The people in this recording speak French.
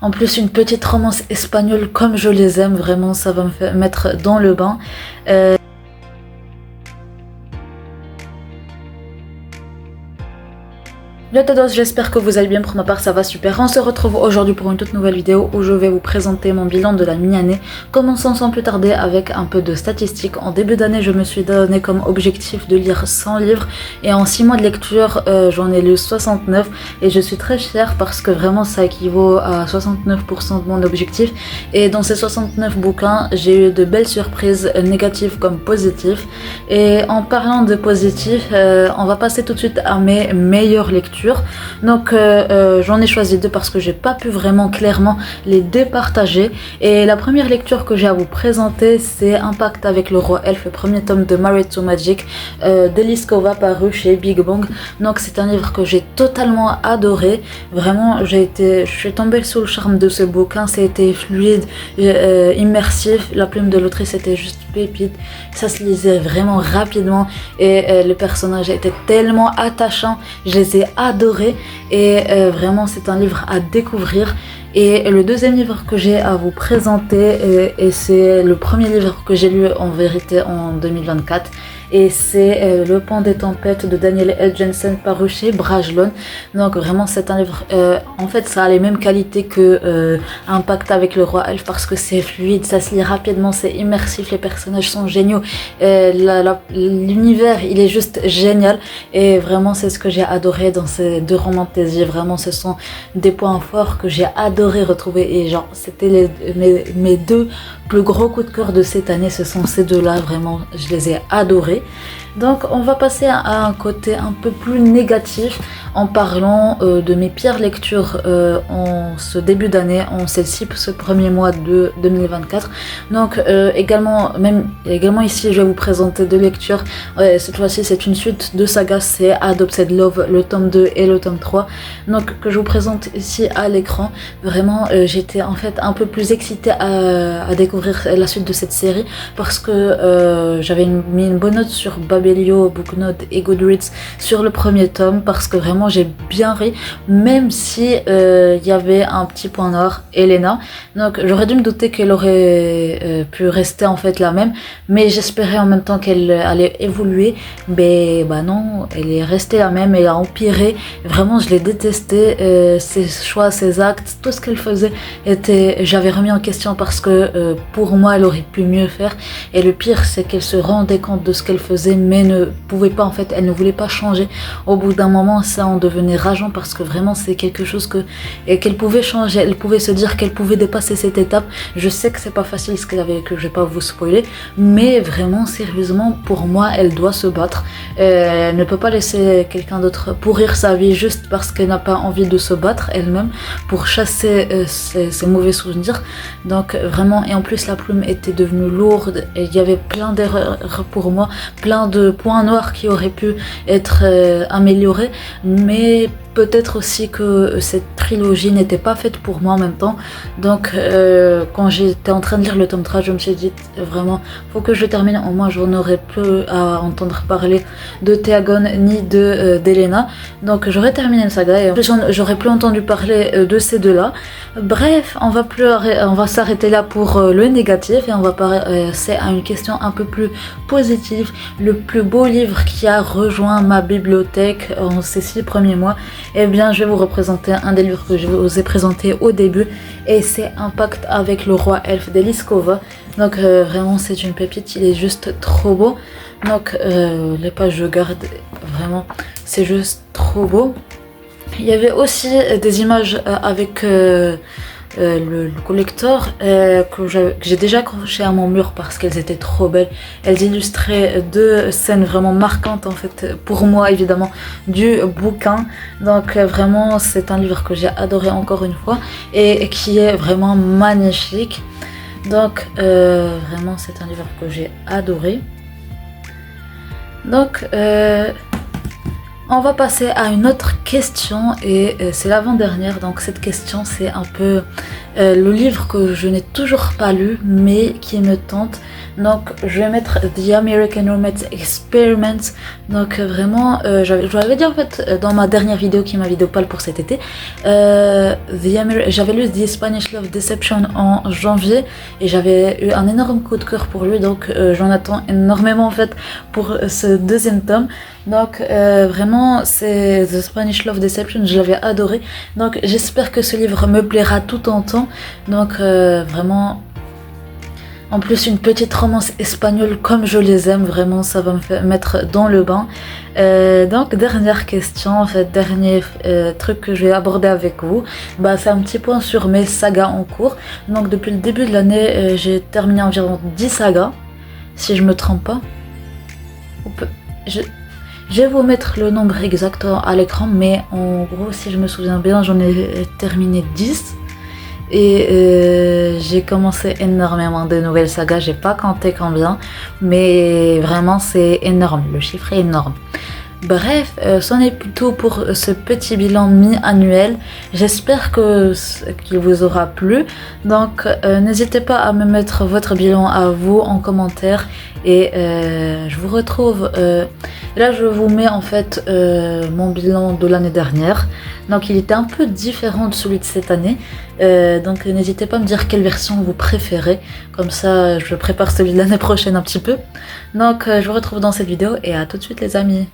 En plus, une petite romance espagnole comme je les aime, vraiment, ça va mettre dans le bain. Yo todos, j'espère que vous allez bien, pour ma part ça va super. On se retrouve aujourd'hui pour une toute nouvelle vidéo où je vais vous présenter mon bilan de la mi-année. Commençons sans plus tarder avec un peu de statistiques. En début d'année, je me suis donné comme objectif de lire 100 livres et en 6 mois de lecture, j'en ai lu 69 et je suis très fière parce que vraiment ça équivaut à 69% de mon objectif. Et dans ces 69 bouquins, j'ai eu de belles surprises négatives comme positives. Et en parlant de positifs, on va passer tout de suite à mes meilleures lectures. Donc j'en ai choisi deux parce que j'ai pas pu vraiment clairement les départager. Et la première lecture que j'ai à vous présenter, c'est Impact avec le roi elfe, le premier tome de Married to Magic d'Eliskova, paru chez Big Bang. Donc c'est un livre que j'ai totalement adoré. Vraiment, je suis tombée sous le charme de ce bouquin. C'était fluide, immersif. La plume de l'autrice était juste pépite. Ça se lisait vraiment rapidement et les personnages étaient tellement attachants. Je les ai adorés et vraiment c'est un livre à découvrir. Et le deuxième livre que j'ai à vous présenter, et c'est le premier livre que j'ai lu en vérité en 2024, et c'est Le Pont des Tempêtes de Daniel L. Jensen, paru chez Brajlon. Donc vraiment c'est un livre, en fait ça a les mêmes qualités que Impact avec le roi elfe parce que c'est fluide, ça se lit rapidement, c'est immersif, les personnages sont géniaux, l'univers il est juste génial et vraiment c'est ce que j'ai adoré dans ces deux romans de fantasy. Vraiment ce sont des points forts que j'ai adoré retrouver et genre c'était mes deux plus gros coups de cœur de cette année, ce sont ces deux là, vraiment je les ai adorés. Donc on va passer à un côté un peu plus négatif en parlant de mes pires lectures en ce début d'année, en ce premier mois de 2024. Donc également ici je vais vous présenter deux lectures. Cette fois-ci c'est une suite de sagas, c'est Adopted Love, le tome 2 et le tome 3. Donc que je vous présente ici à l'écran. Vraiment j'étais en fait un peu plus excitée à découvrir la suite de cette série parce que j'avais mis une bonne note sur Babelio, Booknote et Goodreads sur le premier tome parce que vraiment j'ai bien ri, même si y avait un petit point noir, Elena. Donc j'aurais dû me douter qu'elle aurait pu rester en fait la même, mais j'espérais en même temps qu'elle allait évoluer. Mais bah non, elle est restée la même, elle a empiré. Vraiment je l'ai détesté, ses choix, ses actes, tout ce qu'elle faisait j'avais remis en question parce que pour moi elle aurait pu mieux faire. Et le pire c'est qu'elle se rendait compte de ce qu'elle faisait mais ne pouvait pas, en fait elle ne voulait pas changer. Au bout d'un moment ça en devenait rageant parce que vraiment c'est quelque chose qu'elle pouvait changer, elle pouvait se dire qu'elle pouvait dépasser cette étape. Je sais que c'est pas facile ce qu'elle avait, que je vais pas vous spoiler, mais vraiment sérieusement pour moi elle doit se battre. Elle ne peut pas laisser quelqu'un d'autre pourrir sa vie juste parce qu'elle n'a pas envie de se battre elle-même pour chasser ses mauvais souvenirs. Donc vraiment, et en plus la plume était devenue lourde et il y avait plein d'erreurs pour moi, plein de points noirs qui auraient pu être améliorés, mais peut-être aussi que cette trilogie n'était pas faite pour moi en même temps. Donc quand j'étais en train de lire le tome 3, je me suis dit vraiment faut que je termine, au moins j'en aurais plus à entendre parler de Théagone ni d'Elena. Donc j'aurais terminé le saga et en plus j'aurais plus entendu parler de ces deux là. Bref, on va s'arrêter là pour le négatif et on va passer à une question un peu plus positive. Le plus beau livre qui a rejoint ma bibliothèque en ces 6 premiers mois, eh bien je vais vous représenter un des livres que je vous ai présenté au début et c'est Impact avec le roi elfe d'Eliskova. Donc vraiment c'est une pépite, il est juste trop beau. Donc les pages je garde, vraiment c'est juste trop beau. Il y avait aussi des images avec le collector que j'ai déjà accroché à mon mur parce qu'elles étaient trop belles. Elles illustraient deux scènes vraiment marquantes en fait pour moi évidemment du bouquin. Donc vraiment c'est un livre que j'ai adoré encore une fois et qui est vraiment magnifique. Donc vraiment c'est un livre que j'ai adoré. Donc on va passer à une autre question et c'est l'avant-dernière. Donc cette question c'est un peu le livre que je n'ai toujours pas lu mais qui me tente. Donc je vais mettre The American Romance Experiment. Donc vraiment, je vous l'avais dit en fait dans ma dernière vidéo qui est ma vidéo pâle pour cet été. J'avais lu The Spanish Love Deception en janvier et j'avais eu un énorme coup de cœur pour lui. Donc j'en attends énormément en fait pour ce deuxième tome. Donc vraiment c'est The Spanish Love Deception, je l'avais adoré. Donc j'espère que ce livre me plaira tout autant. Donc vraiment, en plus une petite romance espagnole comme je les aime, vraiment ça va me mettre dans le bain. Donc dernière question, en fait dernier truc que je vais aborder avec vous, bah, c'est un petit point sur mes sagas en cours. Donc depuis le début de l'année j'ai terminé environ 10 sagas, si je me trompe pas. Je vais vous mettre le nombre exact à l'écran, mais en gros si je me souviens bien j'en ai terminé 10. Et j'ai commencé énormément de nouvelles sagas, j'ai pas compté combien, mais vraiment c'est énorme, le chiffre est énorme. Bref, c'en est plutôt pour ce petit bilan mi-annuel. J'espère qu'il vous aura plu. Donc n'hésitez pas à me mettre votre bilan à vous en commentaire. Et je vous retrouve... là je vous mets en fait mon bilan de l'année dernière. Donc il était un peu différent de celui de cette année. Donc n'hésitez pas à me dire quelle version vous préférez. Comme ça je prépare celui de l'année prochaine un petit peu. Donc je vous retrouve dans cette vidéo et à tout de suite les amis.